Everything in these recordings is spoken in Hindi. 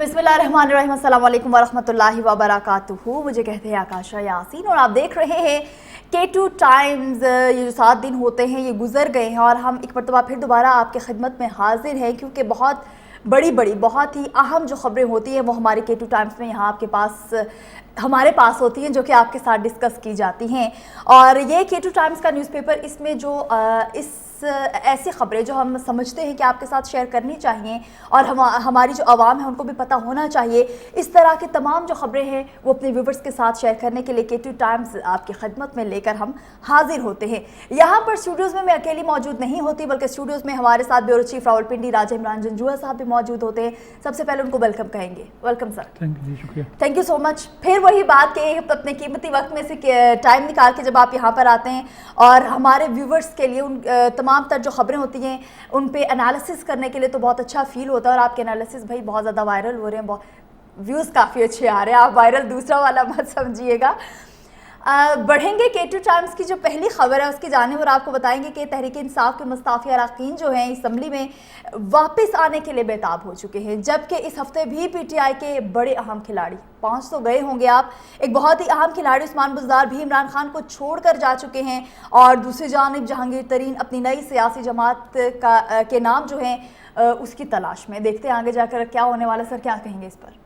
बिस्मिल्लाहिर्रहमानिर्रहीम, अस्सलाम वालेकुम वरहमतुल्लाहि वबरकातुहू। मुझे कहते हैं आकाशा यासीन और आप देख रहे हैं K2 टाइम्स। ये जो 7 दिन होते हैं ये गुजर गए हैं और हम एक मरतबा फिर दोबारा आपके खिदमत में हाजिर हैं, क्योंकि बहुत बड़ी बहुत ही अहम जो खबरें होती हैं वो हमारे K2 टाइम्स में यहाँ आपके पास हमारे पास होती हैं, जो कि आपके साथ डिस्कस की जाती हैं। और ये K2 टाइम्स का न्यूज़पेपर, इसमें जो ऐसी खबरें जो हम समझते हैं कि आपके साथ शेयर करनी चाहिए और हमारी जो आवाम है उनको भी पता होना चाहिए, इस तरह की तमाम जो खबरें हैं वो अपने व्यूवर्स के साथ शेयर करने के लिए K2 टाइम्स आपकी खिदमत में लेकर हम हाजिर होते हैं। यहाँ पर स्टूडियोज़ में मैं अकेली मौजूद नहीं होती, बल्कि स्टूडियोज़ में हमारे साथ ब्यूरो चीफ रावलपिंडी राजा इमरान जंजुआ साहब भी मौजूद होते हैं। सबसे पहले उनको वेलकम कहेंगे। Welcome sir. Thank you so much. फिर वही बात कि अपने कीमती वक्त में से टाइम निकाल के जब आप यहाँ पर आते हैं और हमारे व्यूवर्स के लिए उन तमाम तर जो खबरें होती हैं उन पे एनालिसिस करने के लिए, तो बहुत अच्छा फील होता है। और आपके एनालिसिस भाई बहुत ज़्यादा वायरल हो रहे हैं, बहुत व्यूज़ काफ़ी अच्छे आ रहे हैं। आप वायरल दूसरा वाला मत समझिएगा। बढ़ेंगे K2 टाइम्स की जो पहली खबर है उसकी जानिब और आपको बताएंगे कि तहरीक इंसाफ के मुस्ताफ़ी अरकान जो हैं असम्बली में वापस आने के लिए बेताब हो चुके हैं, जबकि इस हफ्ते भी PTI के बड़े अहम खिलाड़ी 500 गए होंगे आप, एक बहुत ही अहम खिलाड़ी उस्मान बुज़दार भी इमरान खान को छोड़कर जा चुके हैं। और दूसरी जानिब जहांगीर तरीन अपनी नई सियासी जमात के नाम जो हैं उसकी तलाश में। देखते हैं आगे जाकर क्या होने वाला। सर क्या कहेंगे इस पर?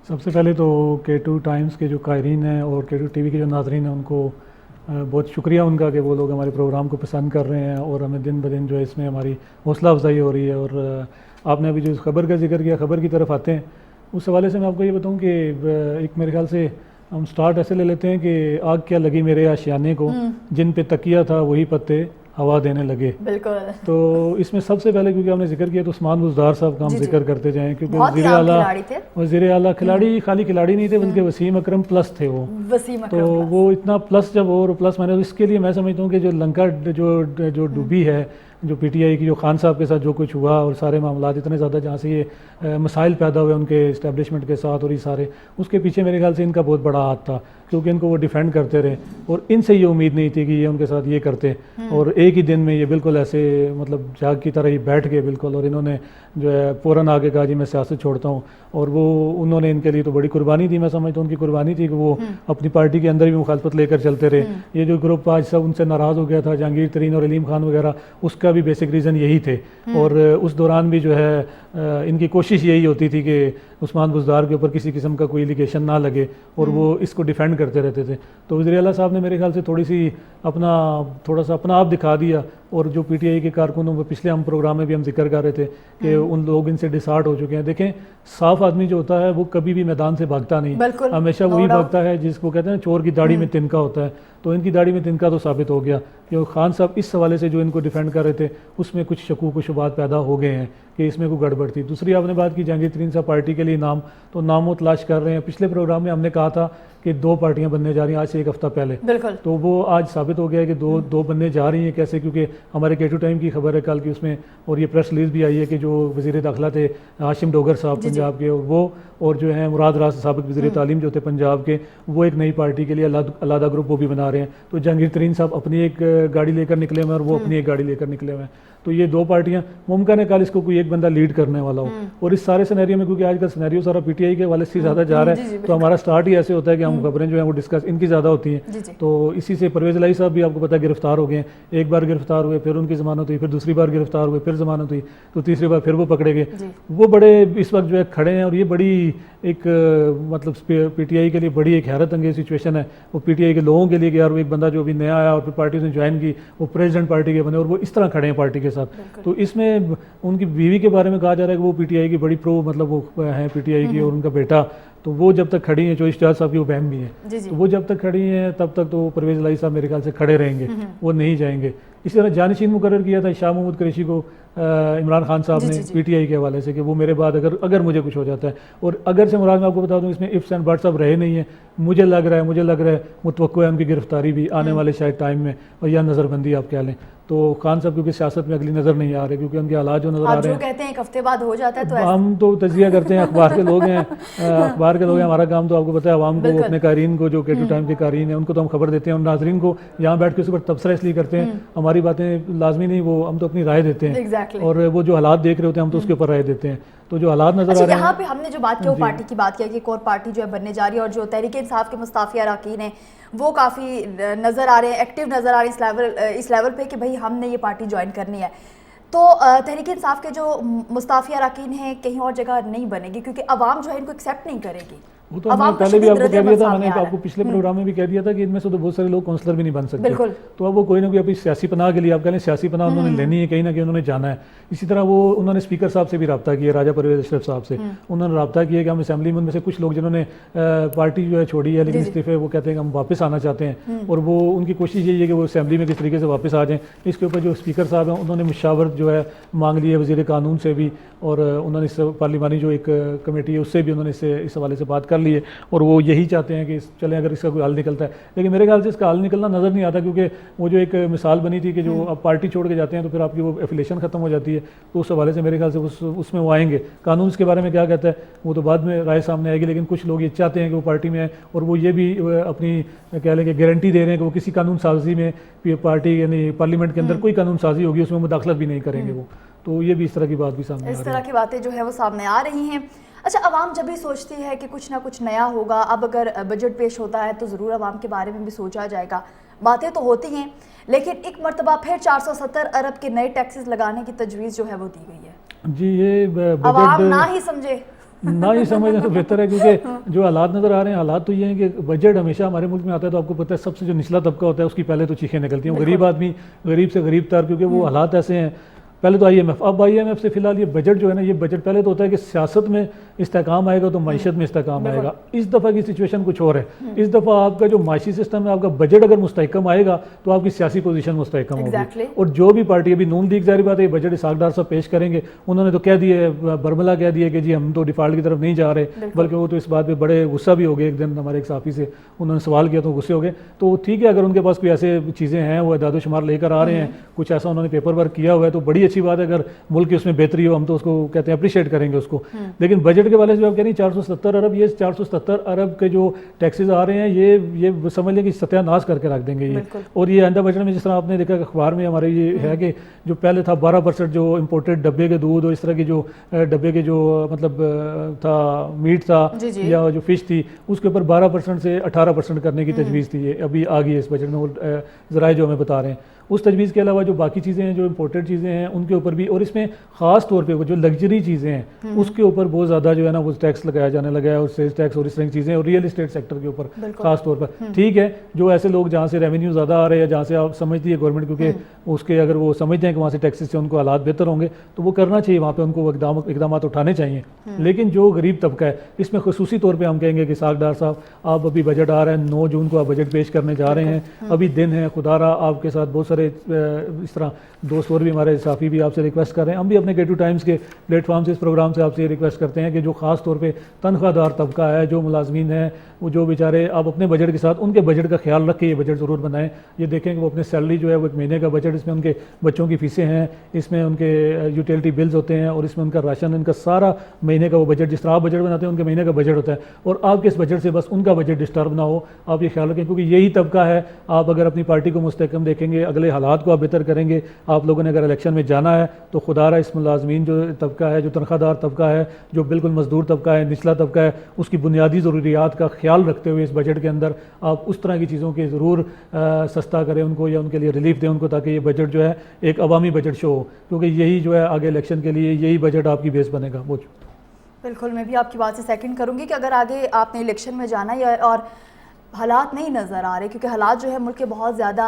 सबसे पहले तो K2 टाइम्स के जो कायरीन हैं और K2 TV के जो नाज़रीन हैं उनको बहुत शुक्रिया उनका कि वो लोग हमारे प्रोग्राम को पसंद कर रहे हैं और हमें दिन ब दिन जो है इसमें हमारी हौसला अफजाई हो रही है। और आपने अभी जो खबर का जिक्र किया, खबर की तरफ आते हैं, उस हवाले से मैं आपको ये बताऊं कि एक मेरे ख्याल से हम स्टार्ट ऐसे ले लेते हैं कि आग क्या लगी मेरे आशियाने को, जिन पे तकिया था वही पत्ते हवा देने लगे। बिल्कुल। तो इसमें सबसे पहले क्योंकि हमने जिक्र किया तो उस्मान बुज़दार साहब का हम जिक्र करते जाएं, क्योंकि वज़ीर आला खिलाड़ी, खाली खिलाड़ी नहीं थे बल्कि वसीम अकरम प्लस थे वो। तो वो इतना प्लस जब और प्लस मैंने इसके लिए मैं समझता हूँ कि जो लंका जो डूबी है, जो PTI की जो खान साहब के साथ जो कुछ हुआ और सारे मामला इतने ज़्यादा जहाँ से ये मसाइल पैदा हुए उनके इस्टेब्लिशमेंट के साथ और ये सारे, उसके पीछे मेरे ख्याल से इनका बहुत बड़ा हाथ था, क्योंकि इनको वो डिफेंड करते रहे और इनसे ये उम्मीद नहीं थी कि ये उनके साथ ये करते। और एक ही दिन में ये बिल्कुल ऐसे मतलब जाग की तरह ही बैठ गए बिल्कुल, और इन्होंने जो है फ़ौरन आगे कहा जी मैं सियासत छोड़ता हूँ। और वो उन्होंने इनके लिए तो बड़ी कुर्बानी थी, मैं समझता हूँ उनकी कुर्बानी थी कि वो अपनी पार्टी के अंदर भी मुखालफत लेकर चलते रहे। ये जो ग्रुप आज सब उनसे नाराज़ हो गया था, जहांगीर तरीन और अलीम खान वगैरह, उसका भी बेसिक रीज़न यही थे। और उस दौरान भी जो है इनकी कोशिश यही होती थी कि उस्मान बुज़दार के ऊपर किसी किस्म का कोई एलिगेशन ना लगे और वो इसको डिफेंड करते रहते थे। तो वज़ीर आला साहब ने मेरे ख्याल से थोड़ा सा अपना आप दिखा दिया। और जो PTI के कारकुनों में पिछले हम प्रोग्राम में भी हम जिक्र कर रहे थे कि उन लोग इनसे डिसार्ट हो चुके हैं। देखें, साफ आदमी जो होता है वो कभी भी मैदान से भागता नहीं, हमेशा वही भागता है जिसको कहते हैं चोर की दाढ़ी में तिनका होता है। तो इनकी दाढ़ी में तिनका तो साबित हो गया कि खान साहब इस हवाले से जो इनको डिफेंड कर रहे थे उसमें कुछ शकूक व शुबात पैदा हो गए हैं कि इसमें कोई गड़बड़ थी। दूसरी आपने बात की जहांगीर तरीन साहब पार्टी के लिए नाम, तो नाम वो तलाश कर रहे हैं। पिछले प्रोग्राम में हमने कहा था कि 2 पार्टियां बनने जा रही हैं आज से 1 हफ्ता पहले, तो वो आज साबित हो गया है कि दो बनने जा रही हैं। कैसे? क्योंकि हमारे K2 टाइम की खबर है कल की उसमें, और ये प्रेस रिलीज भी आई है कि जो वज़ीर दाखिला थे हाशिम डोगर साहब पंजाब के, वो और जो है मुराद राज साबिक वज़ीर तालीम जो थे पंजाब के, वो एक नई पार्टी के लिए अलादा ग्रुप वो भी बना रहे हैं। तो जहांगीर तरीन साहब अपनी एक गाड़ी लेकर निकले हुए हैं और वो अपनी एक गाड़ी लेकर निकले हुए हैं। तो ये 2 पार्टियां मुमकिन है कल इसको कोई एक बंदा लीड करने वाला हो। और इस सारे सिनेरियो में क्योंकि आज का सिनेरियो सारा PTI के वाले से ज़्यादा जा रहा है, तो हमारा स्टार्ट ही ऐसे होता है कि हम खबरें जो है वो डिस्कस इनकी ज़्यादा होती हैं। तो इसी से परवेज़ इलाही साहब भी आपको पता है गिरफ्तार हो गए। एक बार गिरफ्तार हुए, फिर उनकी ज़मानत हुई, फिर दूसरी बार गिरफ्तार हुए, फिर ज़मानत हुई, तो तीसरी बार फिर वो पकड़े गए। वो बड़े इस वक्त जो है खड़े हैं और ये बड़ी एक मतलब PTI के लिए बड़ी एक हैरत अंगेज सिचुएशन है। वो PTI के लोगों के लिए कि यार वो एक बंदा जो अभी नया आया और फिर पार्टी ने ज्वाइन की, वो प्रेसिडेंट पार्टी के बने और वो इस तरह खड़े हैं पार्टी के साथ। तो इसमें उनकी बीवी के बारे में कहा जा रहा है कि वो PTI की बड़ी प्रो मतलब वो है PTI की, और उनका बेटा, तो वो जब तक खड़ी हैं, जो इश्तियाक साहब की वो बहन भी हैं, तो वो जब तक खड़ी हैं तब तक तो परवेज़ इलाही साहब मेरे ख्याल से खड़े रहेंगे, वो नहीं जाएंगे। इसी तरह जानिशीन मुकर्रर किया था शाह महमूद कुरैशी को इमरान खान साहब ने PTI के हवाले से कि वो मेरे बाद अगर मुझे कुछ हो जाता है। और अगर से मुराद मैं आपको बता दूं इसमें इफ्स एंड बट्स अब रहे नहीं है। मुझे लग रहा है मुतवक्को है उनकी गिरफ्तारी भी आने वाले शायद टाइम में, और यह नज़रबंदी आप कह लें। तो खान साहब क्योंकि सियासत में अगली नज़र नहीं आ रहे, क्योंकि उनके हालात जो नज़र आ रहे हैं, कहते हैं 1 हफ्ते बाद हो जाता है, तो हम तो तजिया करते हैं, अखबार के लोग हैं, अखबार के लोग हैं। हमारा काम तो आपको पता है आवाम को, अपने कारीन को, जो K2 टाइम के कारीन हैं, उनको तो हम खबर देते हैं और नाजरीन को यहाँ बैठ के उस पर तबसरा इसलिए करते हैं। हमारी हमारी बातें लाजमी नहीं, वो हम तो अपनी राय देते हैं। exactly. और वो जो हालात देख रहे होते हैं हम तो उसके ऊपर राय देते हैं। तो जो हालात नजर आ रहे हैं, यहाँ पे हमने जो बात की वो पार्टी की बात किया कि एक और पार्टी जो है बनने जा रही है, और जो तहरीक इंसाफ के मुस्ताफिया अरकान हैं वो काफ़ी नज़र आ रहे हैं, एक्टिव नज़र आ रहे हैं इस लेवल पे कि भाई हमने ये पार्टी ज्वाइन करनी है। तो तहरीक इंसाफ के जो मुस्ताफिया अरकान हैं कहीं और जगह नहीं बनेगी, क्योंकि अवाम जो है इनको एक्सेप्ट नहीं करेगी। वो तो मैंने पहले भी आपको कह दिया था, मैंने आपको पिछले प्रोग्राम में भी कह दिया था कि इनमें से तो बहुत सारे लोग काउंसलर भी नहीं बन सकते। तो अब वो कोई ना कोई अपनी सियासी पनाह के लिए, आप कह लें सियासी पनाह उन्होंने लेनी है, कहीं ना कहीं उन्होंने जाना है। इसी तरह वो उन्होंने स्पीकर साहब से भी रब्ता किया, राजा परवेज अशरफ साहब से उन्होंने रब्ता किया कि हम असेंबली में उनमें से कुछ लोग जिन्होंने पार्टी जो है छोड़ी है लेकिन इस्तीफे, वो कहते हैं कि हम वापस आना चाहते हैं, और वो उनकी कोशिश यही है कि वो असेंबली में किस तरीके से वापस आ जाएँ। इसके ऊपर जो स्पीकर साहब हैं उन्होंने मुशावरत जो है मांग ली है वज़ीर कानून से भी, और उन्होंने इस पार्लिमानी जो एक कमेटी है उससे भी उन्होंने इस हवाले से बात कर ली है, और वो यही चाहते हैं कि चलें अगर इसका कोई हल निकलता है। लेकिन मेरे ख्याल से इसका हल निकलना नज़र नहीं आता, क्योंकि वो जो एक मिसाल बनी थी कि जो आप पार्टी छोड़ के जाते हैं तो फिर आपकी वो एफिलेशन ख़त्म हो जाती है, तो उस हवाले से मेरे ख्याल से उसमें वो आएंगे। कानून इसके बारे में क्या कहता है वो तो बाद में राय सामने आएगी, लेकिन कुछ लोग ये चाहते हैं कि वो पार्टी में आए, और वो ये भी अपनी कह लें कि गारंटी दे रहे हैं कि वो किसी कानून साजी में पार्टी यानी पार्लियामेंट के अंदर कोई कानून साजी होगी उसमें मुदाखलत भी नहीं करेंगे वो। तो ये भी इस तरह की बात भी सामने आ रही है, इस तरह की बातें जो है वो सामने आ रही हैं। अच्छा, आवाम जब भी सोचती है कि कुछ ना कुछ नया होगा, अब अगर बजट पेश होता है तो ज़रूर आवाम के बारे में भी सोचा जाएगा, बातें तो होती हैं, लेकिन एक मरतबा फिर 470 अरब के नए टैक्सेस लगाने की तजवीज़ जो है वो दी गई है। जी, ये आवाम ना ही समझे ना ही समझना तो बेहतर है, क्योंकि जो हालात नज़र आ रहे हैं, हालात तो ये हैं कि बजट हमेशा हमारे मुल्क में आता है तो आपको पता है सबसे जो निचला तबका होता है उसकी पहले तो चीखें निकलती हैं, गरीब आदमी, गरीब से गरीब तर, क्योंकि वो हालात ऐसे हैं। पहले तो IMF, अब IMF से फिलहाल ये बजट जो है ना, ये बजट पहले तो होता है कि सियासत में इस्तेकाम आएगा तो मईशत में इस्तेकाम आएगा। इस दफ़ा की सिचुएशन कुछ और है। इस दफ़ा आपका जो माशी सिस्टम है, आपका बजट अगर मुस्तहकम आएगा तो आपकी सियासी पोजीशन मुस्तहकम होगी। और जो भी पार्टी, अभी नून लीग जाहिर बात है बजट इसाकदार साहब पेश करेंगे, उन्होंने तो कह दिए, बरमला कह दिए कि जी हम तो डिफॉल्ट की तरफ नहीं जा रहे, बल्कि वो तो इस बात पर बड़े गुस्सा भी हो गए। एक दिन हमारे एक साथी से उन्होंने सवाल किया तो गुस्से हो गए। तो ठीक है, अगर उनके पास कोई ऐसे चीज़ें हैं, वो इदाद शुमार लेकर आ रहे हैं, कुछ ऐसा उन्होंने पेपर वर्क किया हुआ है तो बड़ी अच्छी बात है। अगर मुल्क की उसमें बेहतरी हो हम तो उसको कहते हैं अप्रिशिएट करेंगे उसको। लेकिन बजट के वाले से आप कह रही 470 अरब, ये 470 अरब के जो टैक्सेस आ रहे हैं ये समझ लें कि सत्यानाश करके रख देंगे ये। और ये आइंदा बजट में जिस तरह आपने देखा अखबार में हमारे ये है कि जो पहले था 12% जो इम्पोर्टेड डब्बे के दूध और इस तरह की जो डब्बे के जो मतलब था मीट था या जो फिश थी, उसके ऊपर 12% से 18% करने की तजवीज़ थी। ये अभी आ गई है इस बजट में, ज़राए जो हमें बता रहे हैं। उस तजवीज़ के अलावा जो बाकी चीज़ें हैं, जो इम्पोर्टेड चीज़ें हैं, उनके ऊपर भी, और इसमें ख़ास तौर पे वो जो लग्जरी चीज़ें हैं उसके ऊपर बहुत ज़्यादा जो है ना वो टैक्स लगाया जाने लगा है, और सेल्स टैक्स और इस तरह की चीज़ें, और रियल इस्टेट सेक्टर के ऊपर ख़ास तौर पर। ठीक है, जो ऐसे लोग जहाँ से रेवेन्यू ज़्यादा आ रहे हैं, जहाँ से आप समझती है गवर्नमेंट, क्योंकि उसके अगर वो समझते हैं कि वहाँ से टैक्सेस से उनको हालात बेहतर होंगे तो वो करना चाहिए, वहाँ पर उनको इकदाम उठाने चाहिए। लेकिन जो गरीब तबका है, इसमें खसूसी तौर पर हम कहेंगे कि सागदार साहब, आप अभी बजट आ रहा है, 9 जून को आप बजट पेश करने जा रहे हैं, अभी दिन है, खुदारा आपके साथ बहुत सारे इस तरह दोस्त और भी हमारे साथी भी आपसे रिक्वेस्ट कर रहे हैं, हम भी अपने K2 टाइम्स के प्लेटफॉर्म से इस प्रोग्राम से आपसे रिक्वेस्ट करते हैं कि जो ख़ास तौर पे तनख्वाहदार तबका है, जो मुलाजमीन हैं, वो जो बेचारे, आप अपने बजट के साथ उनके बजट का ख्याल रखें, ये बजट ज़रूर बनाएं। ये देखें कि वो अपने सैलरी जो है वो एक महीने का बजट, इसमें उनके बच्चों की फ़ीसें हैं, इसमें उनके यूटिलिटी बिल्स होते हैं, और इसमें उनका राशन, इनका सारा महीने का वो बजट, जिस तरह आप बजट बनाते हैं उनके महीने का बजट होता है, और आपके इस बजट से बस उनका बजट डिस्टर्ब ना हो, आप ये ख्याल रखें, क्योंकि यही तबका है। आप अगर अपनी पार्टी को मुस्तहकम देखेंगे, अगले हालात को आप बेहतर करेंगे, आप लोगों ने अगर इलेक्शन में जाना है तो खुदारा इस मुलाजमीन जो तबका है, जो तनख्वाहदार तबका है, जो बिल्कुल मजदूर तबका है, निचला तबका है, उसकी बुनियादी ज़रूरियात का ख्याल रखते हुए इस बजट के अंदर आप उस तरह की चीज़ों के ज़रूर सस्ता करें उनको, या उनके लिए रिलीफ दें उनको, ताकि ये बजट जो है एक अवामी बजट शो हो, क्योंकि यही जो है आगे इलेक्शन के लिए यही बजट आपकी बेस बनेगा। वो बिल्कुल, मैं भी आपकी बात से सेकंड करूँगी कि अगर आगे आपने इलेक्शन में जाना है और हालात नहीं नज़र आ रहे, क्योंकि हालात जो है मुल्क के बहुत ज़्यादा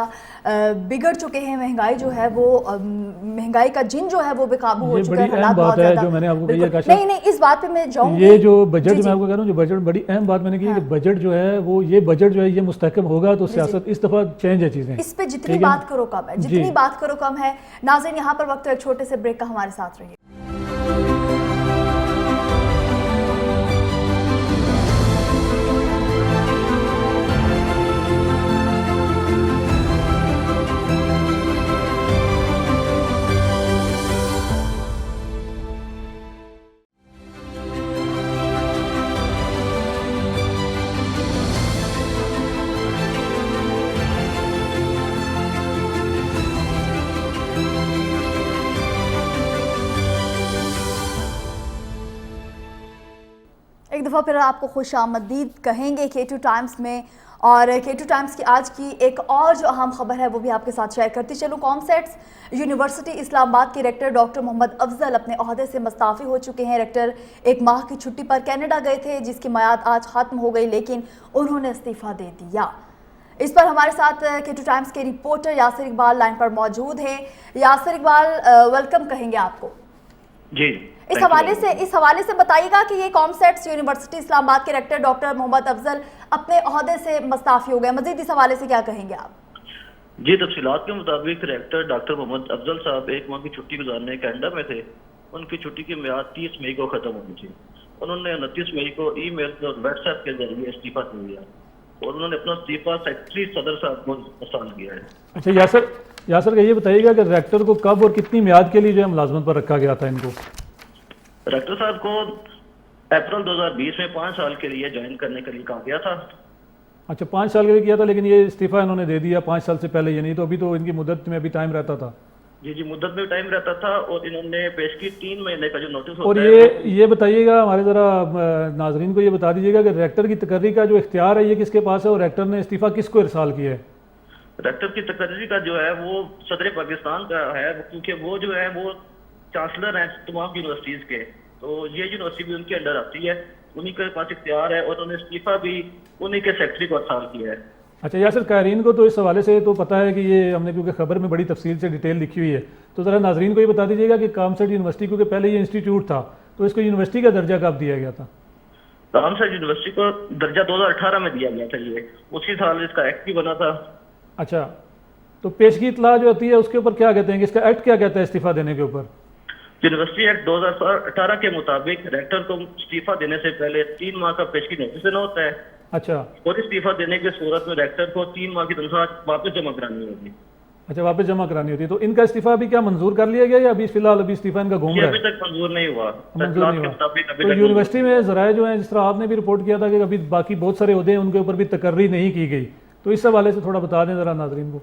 बिगड़ चुके हैं, महंगाई जो है वो महंगाई का जिन जो है वो बेकाबू हो चुका है, हालात बहुत ज़्यादा। जो मैंने आपको नहीं इस बात पे मैं जाऊँगी, ये जो बजट मैं आपको कह रहा हूँ, जो बजट बड़ी अहम बात मैंने की कि बजट जो है वो, ये बजट जो है ये मुस्तहकम होगा तो सियासत इस दफ़ा चेंज है चीज़ें, इस पर जितनी बात करो कम है, जितनी बात करो कम है। नाज़रीन, यहाँ पर वक्त एक छोटे से ब्रेक का, हमारे साथ रहिए। एक दफ़ा फिर आपको खुश आमदीद कहेंगे K2 टाइम्स में। और K2 टाइम्स की आज की एक और जो अहम खबर है वो भी आपके साथ शेयर करती चलूँ। कॉमसेट्स यूनिवर्सिटी इस्लामाबाद के रेक्टर डॉक्टर मोहम्मद अफजल अपने ओहदे से मुस्ताफ़ी हो चुके हैं। रेक्टर एक माह की छुट्टी पर कनाडा गए थे जिसकी मियाद आज ख़त्म हो गई, लेकिन उन्होंने इस्तीफ़ा दे दिया। इस पर हमारे साथ K2 टाइम्स के रिपोर्टर यासिर इकबाल लाइन पर मौजूद हैं। यासिर इकबाल, वेलकम कहेंगे आपको। जी, इस हवाले से बताइएगा कि ये कॉमसेट्स यूनिवर्सिटी इस्लामाबाद के रेक्टर डॉक्टर मोहम्मद अफजल अपने ओहदे से मुस्ताफ़ी हो गए, मजीद इस हवाले से क्या कहेंगे आप? जी, तफसीलात के मुताबिक रेक्टर डॉक्टर मोहम्मद अफजल साहब एक माह की छुट्टी गुजारने कनाडा में थे। उनकी छुट्टी की मियाद 30 मई को ख़त्म होनी थी। उन्होंने 29 मई को ईमेल और व्हाट्सएप के जरिए इस्तीफा दे दिया और उन्होंने अपना इस्तीफा सेक्रेटरी सदर साहब को आसान किया है। अच्छा यासर का ये बताइएगा कि रेक्टर को कब और कितनी मियाद के लिए जो है मुलाजमत पर रखा गया था इनको? रेक्टर साहब को अप्रैल 2020 में 5 साल के लिए ज्वाइन करने के लिए कहा गया था। अच्छा, 5 साल के लिए किया था, लेकिन ये इस्तीफा इन्होंने दे दिया 5 साल से पहले। ये नहीं तो अभी तो इनकी मुद्दत में अभी टाइम रहता था। जी, मुद्दत में टाइम रहता था और इन्होंने पेश की 3 महीने का जो नोटिस और होता है। ये बताइएगा हमारे ज़रा नाजरीन को ये बता दीजिएगा कि रेक्टर की तकर्री का जो इख्तियार है ये किसके पास है और रेक्टर ने इस्तीफा किसको इरसाल किया है? रेक्टर की तकर्री का जो है वो सदर पाकिस्तान का है, क्योंकि वो जो है वो चांसलर हैं तमाम यूनिवर्सिटीज़ के, तो ये यूनिवर्सिटी भी उनके अंडर आती है। उन्हीं के पास इख्तियार है और उन्होंने इस्तीफा भी उन्हीं के सेक्रेटरी को इरसाल किया है। अच्छा यासिर, कायरीन को तो इस हवाले से तो पता है कि ये हमने क्योंकि खबर में बड़ी तफसील से डिटेल लिखी हुई है, तो ज़रा नाजरीन को ये बता दीजिएगा कि कॉमसेट यूनिवर्सिटी क्योंकि पहले ये इंस्टीट्यूट था तो इसको यूनिवर्सिटी का दर्जा कब दिया गया था? कॉमसेट यूनिवर्सिटी को दर्जा 2018 में दिया गया था। ये उसी साल इसका एक्ट भी बना था। अच्छा, तो पेशगी इतला जो होती है उसके ऊपर क्या कहते हैं कि इसका एक्ट क्या कहता है इस्तीफा देने के ऊपर? यूनिवर्सिटी एक्ट 2018 के मुताबिक रेक्टर को इस्तीफा देने से पहले 3 माह का पेशगी नोटिस देना होता है। अच्छा, और इस्तीफा देने की सूरत में रेक्टर को 3 माह की तनख्वाह वापस जमा करानी होगी। अच्छा, वापस जमा करानी होती है। तो इनका इस्तीफा अभी क्या मंजूर कर लिया गया या अभी फिलहाल अभी इस्तीफा इनका घूम रहा है? अभी तक मंजूर नहीं हुआ। तो यूनिवर्सिटी में जराए जो है, जिस तरह आपने भी रिपोर्ट किया था कि अभी बाकी बहुत सारे ओहदे हैं उनके ऊपर भी तकर्री नहीं की गई, तो इस हवाले से थोड़ा बता दें जरा नाजरीन को।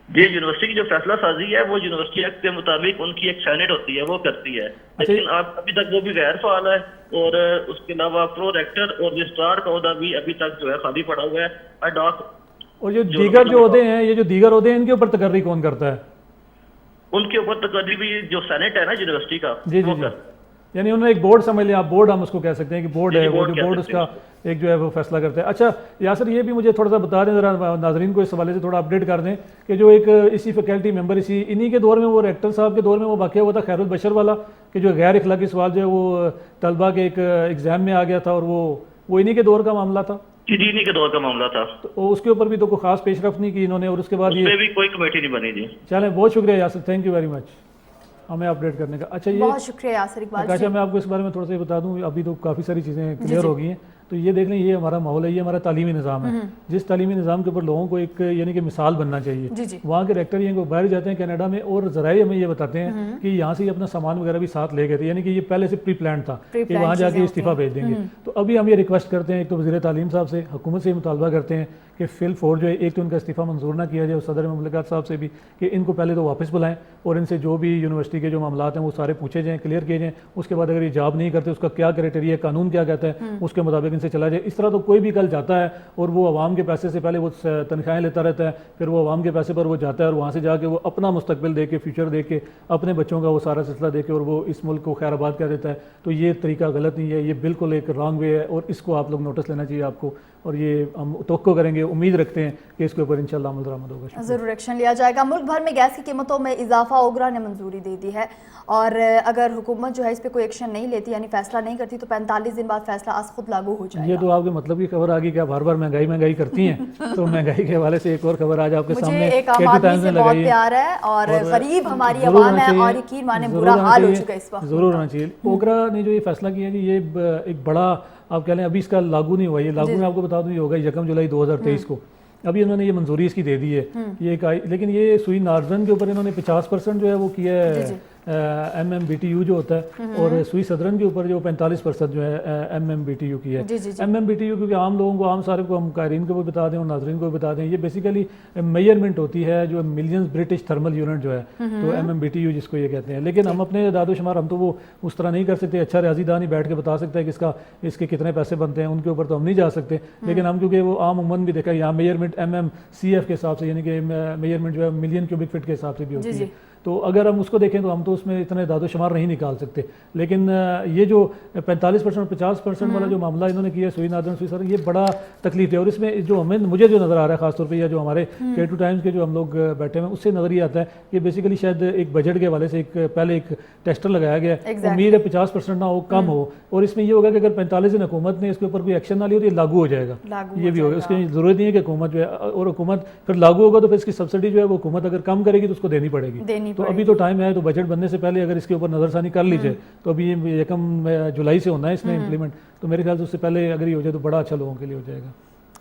जी, यूनिवर्सिटी की जो फैसला साजी है वो यूनिवर्सिटी एक्ट के मुताबिक उनकी एक सेनेट होती है, वो करती है। लेकिन आप अभी तक वो भी गैर फाल है और उसके अलावा प्रो रेक्टर और रजिस्ट्रार का ओहदा भी अभी तक जो है खाली पड़ा हुआ है। एडॉक और जो दीगर जो ओहदे हैं, ये जो दीगर ओहदे हैं, इनके ऊपर तकर्री कौन करता है? उनके ऊपर तकर्री भी जो सेनेट है ना यूनिवर्सिटी का, जी, यानी उन्होंने एक बोर्ड समझ लिया, आप बोर्ड हम उसको कह सकते हैं कि बोर्ड है, वो जो बोर्ड उसका एक जो है वो फैसला करता है। अच्छा यासर, ये भी मुझे थोड़ा सा बता दें, जरा नाजरीन को इस हवाले से थोड़ा अपडेट कर दें कि जो एक इसी फैकल्टी मेंबर इन्हीं के दौर में, वो रेक्टर साहब के दौर में वो वाक़या हुआ था खैरुल बशर वाला, कि जो गैर इखलाकी सवाल जो है वो तलबा के एक एग्जाम में आ गया था और वो इन्हीं के दौर का मामला था। जी, इन्हीं के दौर का मामला था। तो उसके ऊपर भी तो कोई खास पेशरफ नहीं की इन्होंने और उसके बाद ये भी कोई कमेटी नहीं बनी। जी चलें, बहुत शुक्रिया Yasir, thank you very much हमें अपडेट करने का। अच्छा, ये बहुत शुक्रिया यासिर इकबाल। अच्छा, मैं आपको इस बारे में थोड़ा सा बता दूं, अभी तो काफ़ी सारी चीज़ें क्लियर हो गई हैं। तो ये देख लें, ये हमारा माहौल है, ये हमारा तालीमी निज़ाम है। जिस तालीमी निज़ाम के ऊपर लोगों को एक यानी कि मिसाल बनना चाहिए। वहाँ के रेक्टर ये बाहर जाते हैं कनाडा में और ज़राए हमें ये बताते हैं कि यहाँ से ये अपना सामान वगैरह भी साथ ले गए थे, यानी कि ये पहले से प्री प्लान था कि वहाँ जाके इस्तीफ़ा भेज देंगे। तो अभी हम ये रिक्वेस्ट करते हैं, एक तो वज़ीर तालीम साहब से, हुकूमत से मुतालबा करते हैं कि फिल फोर जो है, एक तो इनका इस्तीफ़ा मंजूर ना किया जाए और सदर ममलिकत साहब से भी कि इनको पहले तो वापस बुलाएं और इनसे जो भी यूनिवर्सिटी के जो मामलात हैं वो सारे पूछे जाएँ, क्लियर किए जाएँ। उसके बाद अगर ये जॉब नहीं करते उसका क्या क्राइटेरिया, कानून क्या कहता है, उसके मुताबिक इनसे चला जाए। इस तरह तो कोई भी कल जाता है और वो आवाम के पैसे से पहले वो तनख्वाहें लेता रहता है, फिर वो आवाम के पैसे पर वो जाता है और वहाँ से जाके वो अपना मुस्तकबिल दे के, फ्यूचर दे के, अपने बच्चों का वो सारा सिलसिला दे के और वो इस मुल्क को खैराबाद कर देता है। तो ये तरीका गलत नहीं है, ये बिल्कुल एक रॉन्ग वे है और इसको आप लोग नोटिस लेना चाहिए आपको, और ये हम तवक्को करेंगे, उम्मीद रखते हैं कि इसके ऊपर इंशाल्लाह अमल दरामद होगा। ज़रूर एक्शन लिया जाएगा। मुल्क भर में गैस की कीमतों में इजाफा ओगरा ने मंजूरी दे दी है और अगर हुकूमत जो है इस पर कोई एक्शन नहीं लेती, यानी फैसला नहीं करती, तो 45 दिन बाद फैसला आज खुद लागू हो जाएगा। ये तो आपके मतलब की खबर आ गई कि आप बार बार महंगाई करती हैं। तो महंगाई के हवाले से एक और खबर आज आपके सामने एक आम आदमी से बहुत प्यार है और गरीब हमारी आवाम है और यकीन माने बुरा हाल हो चुका है इस वक्त। जरूर होना चाहिए। ओगरा ने जो ये फैसला किया कि ये एक बड़ा, आप कह लें अभी इसका लागू नहीं हुआ, ये लागू मैं आपको बता दूं ये होगा 1 जुलाई 2023 को। अभी इन्होंने ये मंजूरी इसकी दे दी है। ये लेकिन ये सुई नार्जन के ऊपर इन्होंने 50% जो है वो किया है MMBTU जो होता है, और सुई सदरन के ऊपर जो 45% जो है MMBTU की है। MMBTU क्योंकि आम लोगों को, आम सारे को हम कायरीन को भी बता दें और नाजरीन को भी बता दें, ये बेसिकली मेजरमेंट होती है जो मिलियंस ब्रिटिश थर्मल यूनिट जो है, तो MMBTU जिसको ये कहते हैं। लेकिन हम अपने दादोशुमार हम तो वो उस तरह नहीं कर सकते, अच्छा रियाजीदान ही बैठ के बता सकता है कि इसके कितने पैसे बनते हैं, उनके ऊपर तो हम नहीं जा सकते। लेकिन हम क्योंकि वो आम उम्मन भी देखा है, यहाँ मेजरमेंट MMCF के हिसाब से, यानी कि मेजरमेंट जो है मिलियन क्यूबिक फीट के हिसाब से भी होती है। तो अगर हम उसको देखें तो हम तो उसमें इतने दादोशुमार नहीं निकाल सकते। लेकिन ये जो 45% 50% वाला जो मामला इन्होंने किया सुई नादरन सुई सदरन, ये बड़ा तकलीफ है। और इसमें जो मुझे जो नज़र आ रहा है खासतौर पे, या जो हमारे K2 टाइम्स के जो हम लोग बैठे हुए हैं उससे नज़र ये आता है कि बेसिकली शायद एक बजट के हवाले से पहले एक टेस्टर लगाया गया है, उम्मीद है 50% ना हो, कम हो, और इसमें ये होगा कि अगर 45 दिन हुकूमत ने इसके ऊपर कोई एक्शन ना लिया तो ये लागू हो जाएगा, ये भी होगा। उसकी ज़रूरत नहीं है कि हुकूमत जो है, और हुकूमत फिर लागू होगा तो फिर इसकी सब्सिडी जो है वो हुकूमत अगर कम करेगी तो उसको देनी पड़ेगी। तो अभी तो टाइम है, तो बजट बनने से पहले अगर इसके ऊपर नजरसानी कर लीजिए, तो अभी ये 1 जुलाई से होना है इसमें इम्प्लीमेंट, तो मेरे ख्याल से उससे पहले अगर ये हो जाए तो बड़ा अच्छा लोगों के लिए हो जाएगा।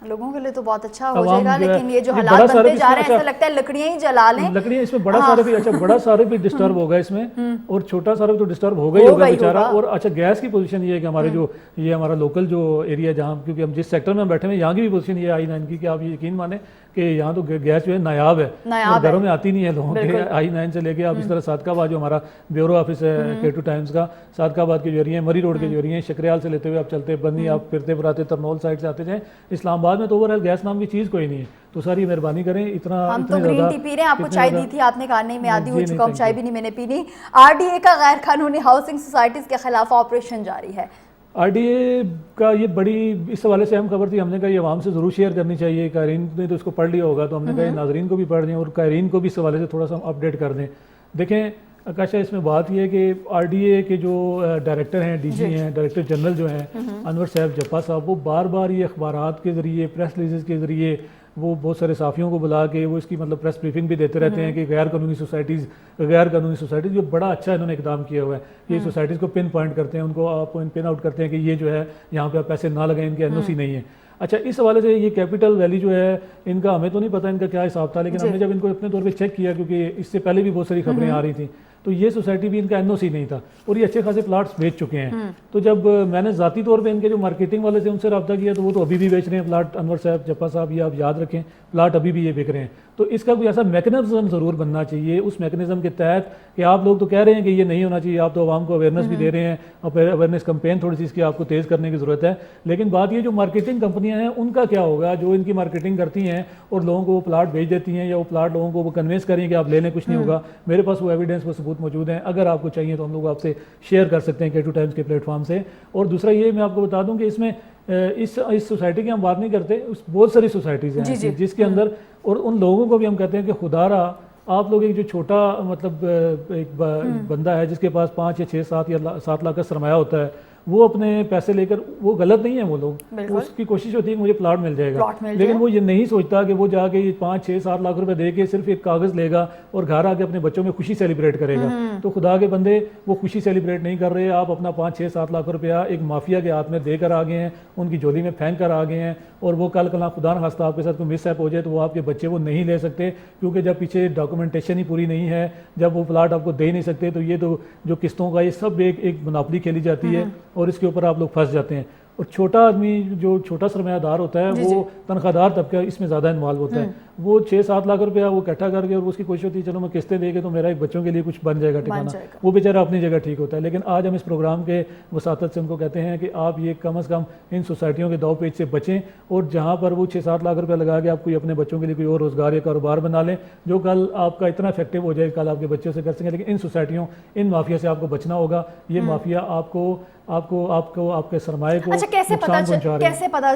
लोगों के लिए तो बहुत अच्छा हो जाएगा, लेकिन ये जो हालात बनते जा रहे हैं, ऐसा लगता है लकड़ियां ही जला लें। लकड़ियां इसमें बड़ा सारे भी, अच्छा बड़ा सारे भी डिस्टर्ब होगा इसमें, और छोटा सारा भी तो डिस्टर्ब होगा ही होगा बेचारा। और अच्छा गैस की पोजीशन ये है कि हमारे जो ये हमारा लोकल जो एरिया जहाँ, क्योंकि हम जिस सेक्टर में बैठे हैं यहाँ की भी पोजीशन ये I9 की, कि आप ये यकीन माने कि यहाँ तो गैस जो है नायाब है, घरों में आती नहीं है लोगों के। I9 से लेके आप इस तरह सादकाबाद जो हमारा ब्यूरो ऑफिस है K2 टाइम्स का, सादकाबाद की जो एरिया है, मरी रोड के जो एरिया है, शकरियाल से लेते हुए आप चलते बन्नी, आप फिरते फिराते तरनौल साइड से आते जाएं, इस्लामाबाद में तो ओवरऑल गैस नाम की चीज़ कोई नहीं है। तो सारी मेहरबानी करें, इतना हम तो ग्रीन टी पी रहे हैं, आपको चाय दी थी, आपने कहा नहीं मैं आदी हो चुका हूँ, चाय भी नहीं मैंने पीनी। RDA का गैर कानूनी हाउसिंग सोसाइटीज़ के खिलाफ ऑपरेशन जारी है। RDA का ये बड़ी इस हवाले से अहम खबर थी, हमने कहा ये आवाम से ज़रूर शेयर करनी चाहिए। कायरीन ने तो इसको पढ़ लिया होगा, तो हमने कहा नाजरीन को भी पढ़ दें और कायरीन को भी इस हवाले से थोड़ा सा अपडेट कर दें। देखें आकाशा, इसमें बात यह है कि RDA के जो डायरेक्टर हैं, DG हैं, डायरेक्टर जनरल जो हैं अनवर साहब जप्पा साहब, वो बार बार ये अखबारात के ज़रिए, प्रेस रिलीज़ के ज़रिए वो बहुत सारे साफ़ियों को बुला के वो इसकी मतलब प्रेस ब्रीफिंग भी देते रहते हैं कि गैर कानूनी सोसाइटीज़ जो बड़ा अच्छा इन्होंने इकदाम किया हुआ है। ये सोसाइटीज़ को पिन पॉइंट करते हैं, उनको आप पिन आउट करते हैं कि ये जो है यहाँ पे आप पैसे ना लगाएं, इनके NOC नहीं है। अच्छा, इस हवाले से ये कैपिटल वैली जो है इनका, हमें तो नहीं पता इनका क्या हिसाब था, लेकिन हमने जब इनको अपने तौर पे चेक किया, क्योंकि इससे पहले भी बहुत सारी खबरें आ रही थी, तो ये सोसाइटी भी इनका NOC नहीं था और ये अच्छे खासे प्लाट्स बेच चुके हैं। तो जब मैंने ज़ाती तौर पे इनके जो मार्केटिंग वाले थे उनसे रब्ता किया, तो वो तो अभी भी बेच रहे हैं प्लाट। अनवर साहब जप्पा साहब, ये आप याद रखें, प्लाट अभी भी ये बिक रहे हैं। तो इसका कोई ऐसा मैकेनिज्म ज़रूर बनना चाहिए, उस मैकेनिज्म के तहत कि आप लोग तो कह रहे हैं कि ये नहीं होना चाहिए, आप तो आवाम को अवेयरनेस भी दे रहे हैं, और अवेयरनेस कैंपेन थोड़ी सी इसकी आपको तेज़ करने की ज़रूरत है। लेकिन बात ये जो मार्केटिंग कंपनियां हैं उनका क्या होगा, जो इनकी मार्केटिंग करती हैं और लोगों को वो प्लाट बेच देती हैं, या वो प्लाट लोगों को वो कन्वेंस करें कि आप ले लें, कुछ नहीं होगा। मेरे पास वो एविडेंस, वो सबूत मौजूद हैं, अगर आपको चाहिए तो हम लोग आपसे शेयर कर सकते हैं K2 टाइम्स के प्लेटफॉर्म से। और दूसरा ये मैं आपको बता दूं कि इसमें इस सोसाइटी की हम बात नहीं करते, बहुत सारी सोसाइटीज़ हैं जिसके अंदर, और उन लोगों को भी हम कहते हैं कि खुदारा आप लोग एक जो छोटा मतलब एक बंदा है जिसके पास 5 या 6 7 लाख का सरमाया होता है, वो अपने पैसे लेकर, वो गलत नहीं है वो लोग, उसकी कोशिश होती है कि मुझे प्लाट मिल जाएगा, लेकिन वो ये नहीं सोचता कि वो जाके 5 6 7 लाख रुपए दे के सिर्फ एक कागज़ लेगा और घर आके अपने बच्चों में खुशी सेलिब्रेट करेगा। तो खुदा के बंदे, वो खुशी सेलिब्रेट नहीं कर रहे। आप अपना 5 6 7 लाख रुपया एक माफिया के हाथ में देकर आ गए हैं, उनकी झोली में फेंक कर आ गए हैं, और वो कल खुदा न खास्ता आपके साथ कोई मिसहैप हो जाए तो वो आपके बच्चे वो नहीं ले सकते, क्योंकि जब पीछे डॉक्यूमेंटेशन ही पूरी नहीं है, जब वो प्लाट आपको दे नहीं सकते, तो ये तो जो किस्तों का ये सब एक मुनाफली खेली जाती है और इसके ऊपर आप लोग फंस जाते हैं। और छोटा आदमी जो छोटा सरमायादार होता है, वो तनख्वाहदार तबका इसमें ज़्यादा इन्वॉल्व होता है। वो 6 7 लाख रुपया वो इकट्ठा करके, और उसकी कोशिश होती है चलो मैं किस्तें देके तो मेरा एक बच्चों के लिए कुछ बन जाएगा ठिकाना, वो बेचारा अपनी जगह ठीक होता है। लेकिन आज हम इस प्रोग्राम के वसातत से उनको कहते हैं कि आप ये कम अज़ कम इन सोसाइटियों के दाव पेच से बचें, और जहाँ पर वो 6 7 लाख रुपया लगा के आप कोई अपने बच्चों के लिए कोई और रोज़गार या कारोबार बना लें जो कल आपका इतना इफेक्टिव हो जाए, कल आपके बच्चों से कर सकें। लेकिन इन सोसाइटियों, इन माफिया से आपको बचना होगा। ये माफिया आपको आपके सरमाए को नुकसान पहुंचा रहे हैं। कैसे पता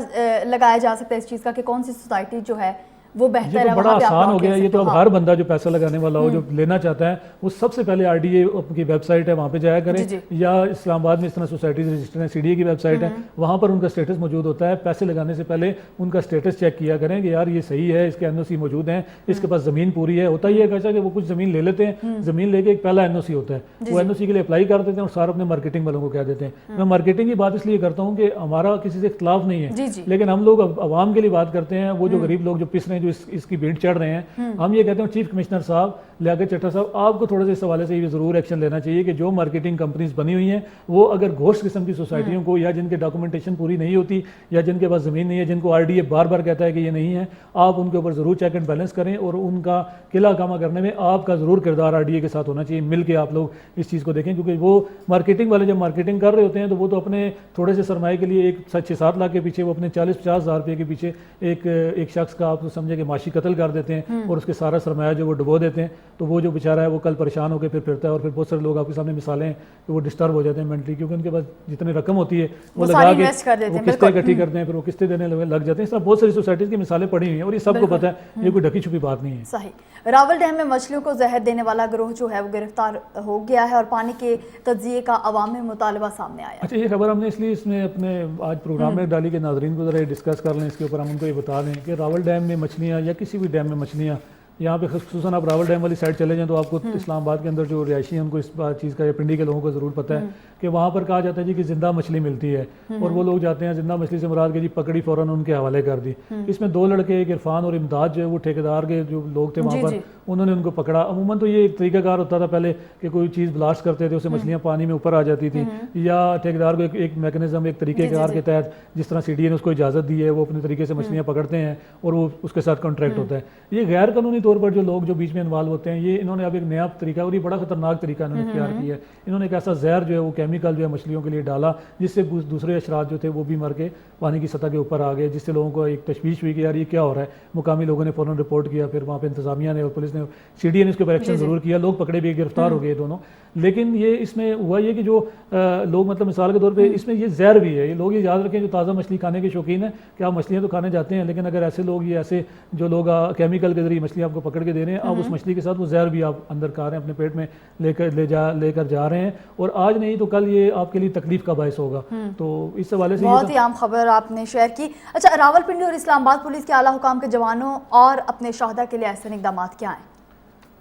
लगाया जा सकता है इस चीज़ का कि कौन सी सोसाइटी जो है वो बेहतर है? तो बड़ा आसान हो गया ये तो। अब हर बंदा जो पैसा लगाने वाला हो, जो लेना चाहता है, वो सबसे पहले RDA की वेबसाइट है, वहाँ पे जाया करें, या इस्लामाबाद में इस तरह सोसाइटीज रजिस्टर है, CDA की वेबसाइट है, वहाँ पर उनका स्टेटस मौजूद होता है। पैसे लगाने से पहले उनका स्टेटस चेक किया करें कि यार ये सही है, इसके NOC मौजूद हैं, इसके पास ज़मीन पूरी है। होता ही है कैसा कि वो कुछ ज़मीन ले लेते हैं, ज़मीन लेके एक पहला NOC होता है, वो NOC के लिए अप्लाई कर देते हैं और सारा अपने मार्केटिंग वालों को कह देते हैं। मैं मार्केटिंग की बात इसलिए करता हूँ कि हमारा किसी से इख्तलाफ नहीं है, लेकिन हम लोग आवाम के लिए बात करते हैं। वो जो गरीब लोग जो पिस रहे हैं, जो इसकी भीड़ चढ़ रहे हैं, हम ये कहते हैं चीफ कमिश्नर साहब लियाकत चट्टा साहब, आपको थोड़ा सा इस हवाले से ये ज़रूर एक्शन लेना चाहिए कि जो मार्केटिंग कंपनीज बनी हुई हैं वो अगर घोस्ट किस्म की सोसाइटियों को, या जिनके डॉक्यूमेंटेशन पूरी नहीं होती, या जिनके पास ज़मीन नहीं है, जिनको RDA बार बार कहता है कि ये नहीं है, आप उनके ऊपर ज़रूर चेक एंड बैलेंस करें और उनका किला कामा करने में आपका ज़रूर किरदार RDA के साथ होना चाहिए। मिल के आप लोग इस चीज़ को देखें, क्योंकि वो मार्केटिंग वाले जब मार्केटिंग कर रहे होते हैं तो वो तो अपने थोड़े से सरमाए के लिए 6-7 लाख के पीछे, वो अपने 40-50 हज़ार रुपये के पीछे एक शख्स का आप समझे कि माशी कत्ल कर देते हैं और उसके सारा सरमाया जो वो डुबो देते हैं। तो वो जो बेचारा है वो कल परेशान होकर फिर फिरता है, और फिर बहुत सारे लोग आपके सामने मिसालें हैं कि वो डिस्टर्ब हो जाते हैं मेंटली, क्योंकि उनके पास जितनी रकम होती है वो लगा के वो किस्तें इकट्ठी करते हैं, फिर वो किस्तें देने लग जाते हैं। इस तरह बहुत सारी सोसाइटीज़ की मिसालें पड़ी हुई हैं और ये सबको पता है, ये कोई ढकी छुपी बात नहीं है। सही। रावल डैम में मछलियों को जहर देने वाला गिरोह जो है वो गिरफ्तार हो गया है और पानी के तज्जिए का अवाम में मुतालबा सामने आया। अच्छा, ये खबर हमने इसलिए इसमें अपने आज प्रोग्राम में डाली कि नाजरीन को ज़रा डिस्कस कर लें, इसके ऊपर हम उनको ये बता दें कि रावल डैम में मछलियाँ या किसी भी डैम में मछलियाँ, यहाँ पे खुसूसन आप रावल डैम वाली साइड चले जाएं तो आपको इस्लामाबाद के अंदर जो रिहायशी हैं उनको इस चीज़ का, या पिंडी के लोगों को ज़रूर पता है कि वहाँ पर कहा जाता है जी कि जिंदा मछली मिलती है और वो लोग जाते हैं, जिंदा मछली से मुराद के जी पकड़ी फ़ौरन उनके हवाले कर दी। इसमें 2 लड़के, एक इरफान और इमदाद, जो है वो ठेकेदार के जो लोग थे वहाँ पर, उन्होंने उनको पकड़ा। अमूमन तो ये एक तरीकाकार होता था पहले कि कोई चीज़ ब्लास्ट करते थे, उससे मछलियाँ पानी में ऊपर आ जाती थी, या ठेकेदार को एक मैकेनिज्म, एक तरीक़ेकार के तहत, जिस तरह CDA ने उसको इजाज़त दी है, वो अपने तरीके से मछलियाँ पकड़ते हैं और वो उसके साथ कॉन्ट्रैक्ट होता है। ये गैर कानूनी तौर पर जो लोग जो बीच में इन्वॉल्व होते हैं, ये इन्होंने अब एक नया तरीका, और ये बड़ा खतरनाक तरीका इन्होंने इख्तियार किया है। इन्होंने एक ऐसा जहर जो है वो केमिकल जो है मछलियों के लिए डाला, जिससे दूसरे अशरात जो थे वो भी मर के पानी की सतह के ऊपर आ गए, जिससे लोगों को एक तशवीश हुई कि यार ये क्या हो रहा है। मुकामी लोगों ने फ़ौरन रिपोर्ट किया, फिर वहाँ पे इंतजामिया ने और पुलिस ने, CDA ने इसके ऊपर एक्शन ज़रूर किया, लोग पकड़े भी, गिरफ्तार हो गए दोनों। लेकिन ये इसमें हुआ ये कि जो लोग, मतलब मिसाल के तौर पे इसमें ये जहर भी है। ये लोग ये याद रखें जो ताज़ा मछली खाने के शौकीन है कि आप मछलियाँ तो खाने जाते हैं, लेकिन अगर ऐसे लोग, ये ऐसे जो लोग केमिकल के जरिए मछली आपको पकड़ के दे रहे हैं, आप उस मछली के साथ वो जहर भी आप अंदर खा रहे हैं, अपने पेट में लेकर जा रहे हैं, और आज नहीं तो कल ये आपके लिए तकलीफ का बायस होगा। तो इस हवाले से बहुत ही आम खबर आपने शेयर की। अच्छा, रावलपिंडी और इस्लामाबाद पुलिस के आला हुकाम के जवानों और अपने शहदा के लिए ऐसे इक़दाम क्या हैं?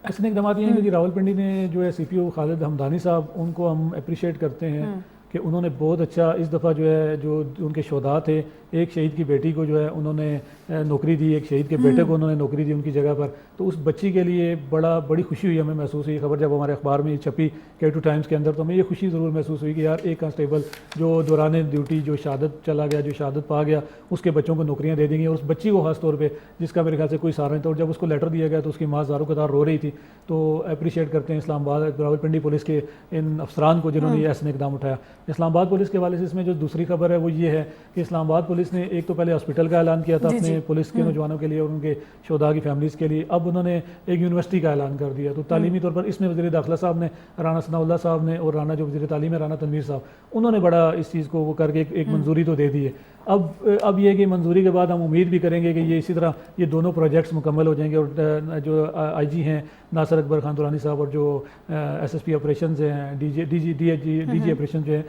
ऐसे इक़दाम ये हैं कि रावलपिंडी ने जो है CPO खालिद हमदानी साहब, उनको हम अप्रिशिएट करते हैं कि उन्होंने बहुत अच्छा इस दफ़ा जो है, जो उनके शोधा थे, एक शहीद की बेटी को जो है उन्होंने नौकरी दी, एक शहीद के बेटे को उन्होंने नौकरी दी उनकी जगह पर। तो उस बच्ची के लिए बड़ी खुशी हुई, हमें महसूस हुई। खबर जब हमारे अखबार में छपी K2 टाइम्स के अंदर, तो हमें ये खुशी ज़रूर महसूस हुई कि यार एक कांस्टेबल जो दौरान ड्यूटी जो शहादत चला गया, जो शहादत पा गया, उसके बच्चों को नौकरियाँ दे देंगी, और उस बच्ची को खास तौर पर, जिसका मेरे ख्याल से कोई सहारा नहीं था, और जब उसको लेटर दिया गया तो उसकी माँ ज़ारो कतार रो रही थी। तो अप्रिशिएट करते हैं इस्लामाबाद, रावलपिंडी पुलिस के इन अफसरान को जिन्होंने ये ऐसा इक़दाम उठाया। इस्लामाबाद पुलिस के हवाले से इसमें जो दूसरी खबर है वो ये है कि इस्लामाबाद पुलिस ने एक तो पहले हॉस्पिटल का ऐलान किया था अपने पुलिस के नौजवानों के लिए और उनके शोधा की फैमिलीज़ के लिए, अब उन्होंने एक यूनिवर्सिटी का ऐलान कर दिया। तो तालीमी तौर पर इसमें वज़ीर दाखिला साहब ने, राना सनाउल्लाह साहब ने, और राना जो वज़ीर तालीम है राना तनवीर साहब, उन्होंने बड़ा इस चीज़ को वो करके एक मंजूरी तो दे दी है। अब ये कि मंजूरी के बाद हम उम्मीद भी करेंगे कि ये इसी तरह ये दोनों प्रोजेक्ट्स मुकम्मल हो जाएंगे, और जो IG हैं नासिर अकबर खान दुरानी साहब, और जो SSP ऑपरेशन हैं, DG ऑपरेशन जो है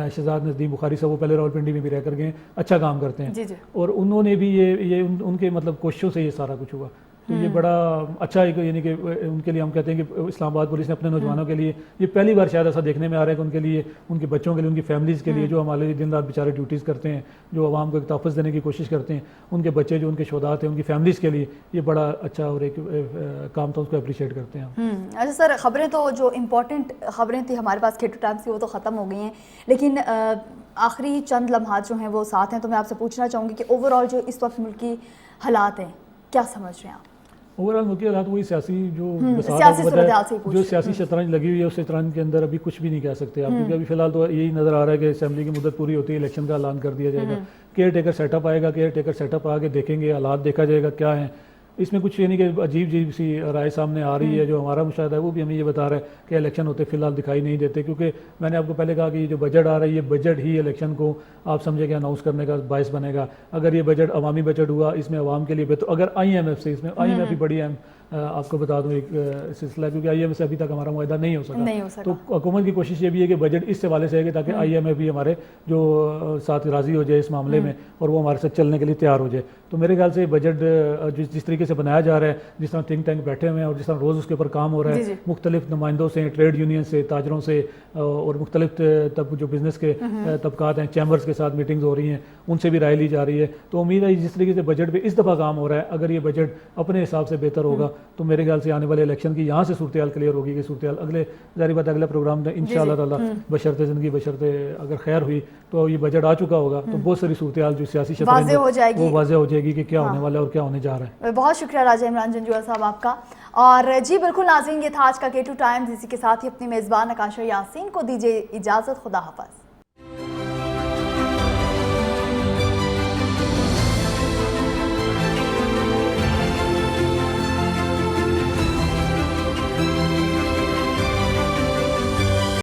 शहजाद नज़दीम बुखारी साहब, वो पहले रावलपिंडी में भी रह कर गए, अच्छा काम करते हैं। और उन्होंने भी ये उनके मतलब कोशिशों से ये सारा कुछ हुआ। तो ये बड़ा अच्छा है, यानी कि उनके लिए हम कहते हैं कि इस्लामाबाद पुलिस ने अपने नौजवानों के लिए ये पहली बार शायद ऐसा देखने में आ रहा है कि उनके लिए, उनके बच्चों के लिए, उनकी फैमिलीज़ के लिए, जो हमारे लिए दिन रात बेचारे ड्यूटीज़ करते हैं, जो आवाम को एक तहफ़्फ़ुज़ देने की कोशिश करते हैं, उनके बच्चे जो उनके शोधा थे, उनकी फैमिलीज़ के लिए ये बड़ा अच्छा और एक काम था, उसको अप्रिशिएट करते हैं। अच्छा सर, खबरें तो जो इम्पोर्टेंट खबरें थी हमारे पास K2 टाइम्स की वो तो ख़त्म हो गई हैं, लेकिन आखिरी चंद लम्हात जो हैं वो साथ हैं। तो मैं आपसे पूछना चाहूँगी कि ओवरऑल जो इस वक्त मुल्की हालात हैं, क्या समझ रहे हैं आप? ओवरऑल मुल्की हालात वही सियासी जो सियासी शतरंज लगी हुई है, उस शतरंज के अंदर अभी कुछ भी नहीं कह सकते आप, क्योंकि अभी फिलहाल तो यही नज़र आ रहा है कि असेंबली की मुद्दत पूरी होती है, इलेक्शन का ऐलान कर दिया जाएगा, केयर टेकर सेटअप आएगा, केयर टेकर सेटअप आके देखेंगे, हालात देखा जाएगा क्या है। इसमें कुछ यानी कि अजीब सी राय सामने आ रही है। जो हमारा मुशाहिदा है वो भी हमें ये बता रहा है कि इलेक्शन होते फिलहाल दिखाई नहीं देते, क्योंकि मैंने आपको पहले कहा कि जो बजट आ रहा है, ये बजट ही इलेक्शन को आप समझे कि अनाउंस करने का बायस बनेगा। अगर ये बजट अवामी बजट हुआ, इसमें अवाम के लिए, तो अगर IMF से, इसमें IMF भी बड़ी अहम आपको बता दूं एक सिलसिला, क्योंकि IMF से अभी तक हमारा मुआहदा नहीं हो सका। तो हुकूमत की कोशिश ये भी है कि बजट इस हवाले से है कि ताकि IMF भी हमारे जो साथ राज़ी हो जाए इस मामले में और वो हमारे साथ चलने के लिए तैयार हो जाए। तो मेरे ख्याल से बजट जिस तरीके से बनाया जा रहा है, जिस तरह थिंक टैंक बैठे हुए हैं और जिस तरह रोज़ उसके ऊपर काम हो रहा है, मुख्तलिफ नुमाइंदों से, ट्रेड यूनियन से, ताजरों से और मुख्तलिफ तब जो बिज़नेस के तबकात हैं, चैम्बर्स के साथ मीटिंग्स हो रही हैं, उनसे भी राय ली जा रही है। तो उम्मीद है जिस तरीके से बजट पे इस दफ़ा काम हो रहा है, अगर ये बजट अपने हिसाब से बेहतर होगा तो मेरे ख्याल से आने वाले इलेक्शन की यहाँ से सूरत हाल क्लियर होगी कि सूरत हाल अगले ज़ाहिर बात अगला प्रोग्राम में इंशाअल्लाह ताला बशर्ते ज़िंदगी बशर्ते अगर खैर हुई तो ये बजट आ चुका होगा तो बहुत सारी सूरत हाल जो सियासी शतरंज वो वाज़ेह हो जाएगी कि क्या होने वाला है और क्या होने जा रहा है। बहुत शुक्रिया राजा इमरान जंजुआ साहब आपका। और जी बिल्कुल नाज़रीन, ये था आज का K2 टाइम्स। इसी के साथ ही अपनी मेज़बान आकाशा यासीन को दीजिए इजाज़त। खुदा हाफ़िज़।